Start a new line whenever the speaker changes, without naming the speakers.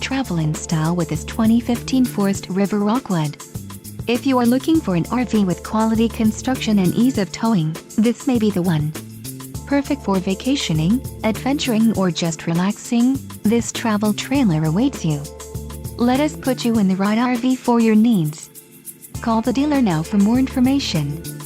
travel in style with this 2015 Forest River Rockwood. If you are looking for an RV with quality construction and ease of towing, this may be the one. Perfect for vacationing, adventuring, or just relaxing, this travel trailer awaits you. Let us put you in the right RV for your needs. Call the dealer now for more information.